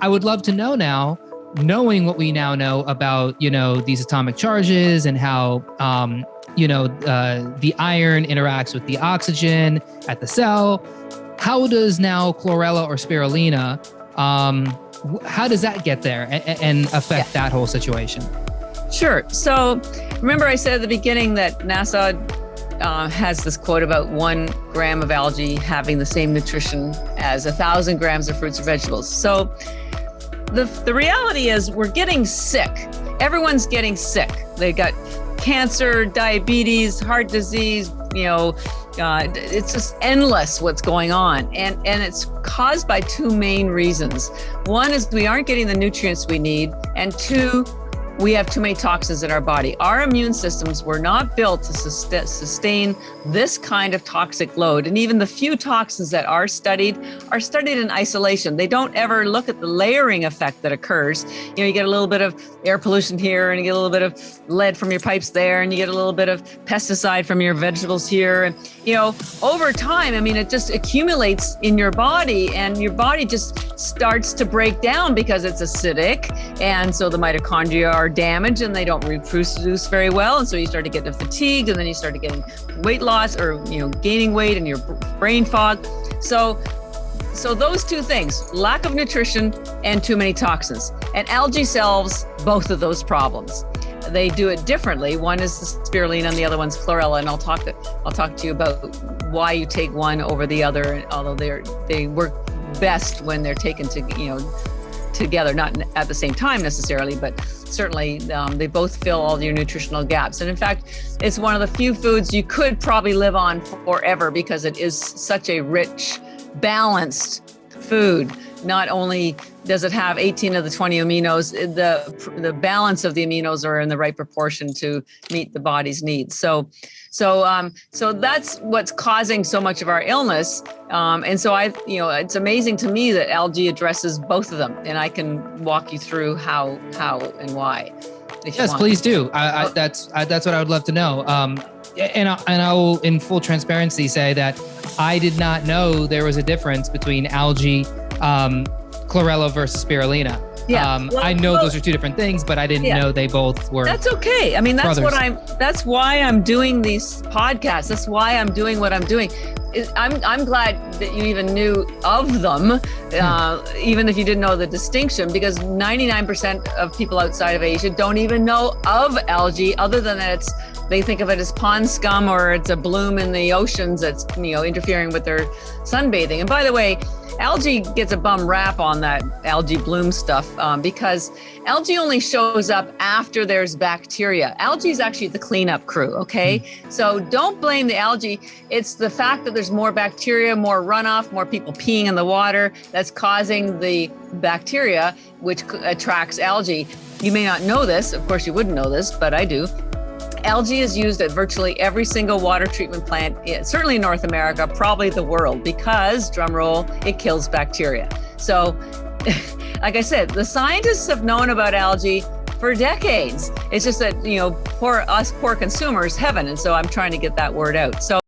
I would love to know now, knowing what we now know about, these atomic charges and how, the iron interacts with the oxygen at the cell. How does now chlorella or spirulina, how does that get there and affect that whole situation? Sure. So remember I said at the beginning that NASA has this quote about 1 gram of algae having the same nutrition as 1,000 grams of fruits or vegetables. So the reality is we're getting sick. Everyone's getting sick. They got cancer, diabetes, heart disease, it's just endless what's going on. And it's caused by 2 main reasons. One is we aren't getting the nutrients we need. And 2, we have too many toxins in our body. Our immune systems were not built to sustain this kind of toxic load. And even the few toxins that are studied in isolation. They don't ever look at the layering effect that occurs. You get a little bit of air pollution here, and you get a little bit of lead from your pipes there, and you get a little bit of pesticide from your vegetables here. And, over time, it just accumulates in your body, and your body just starts to break down because it's acidic. And so the mitochondria are damaged and they don't reproduce very well. And so you start to get fatigued, and then you start to getting weight loss or, gaining weight and your brain fog. So those 2 things, lack of nutrition and too many toxins. And algae solves both of those problems. They do it differently. One is the spirulina and the other one's chlorella. And I'll talk to you about why you take one over the other, although they work best when they're taken together, not at the same time necessarily, but certainly they both fill all your nutritional gaps. And in fact, it's one of the few foods you could probably live on forever because it is such a rich, balanced food. Not only does it have 18 of the 20 aminos, the balance of the aminos are in the right proportion to meet the body's needs. So that's what's causing so much of our illness. And so it's amazing to me that algae addresses both of them, and I can walk you through how and why. Yes, please do. That's what I would love to know. And I will, in full transparency, say that I did not know there was a difference between algae, chlorella versus spirulina. Yeah. I know those are 2 different things, but I didn't know they both were. That's okay. That's why I'm doing these podcasts. That's why I'm doing what I'm doing. I'm glad that you even knew of them, even if you didn't know the distinction, because 99% of people outside of Asia don't even know of algae, other than that they think of it as pond scum, or it's a bloom in the oceans that's interfering with their sunbathing. And by the way, algae gets a bum rap on that algae bloom stuff because algae only shows up after there's bacteria. Algae is actually the cleanup crew, okay? So don't blame the algae. It's the fact that there's more bacteria, more runoff, more people peeing in the water that's causing the bacteria, which attracts algae. You may not know this. Of course, you wouldn't know this, but I do. Algae is used at virtually every single water treatment plant, certainly in North America, probably the world, because, drum roll, it kills bacteria. So, like I said, the scientists have known about algae for decades. It's just that, poor consumers haven't. And so I'm trying to get that word out. So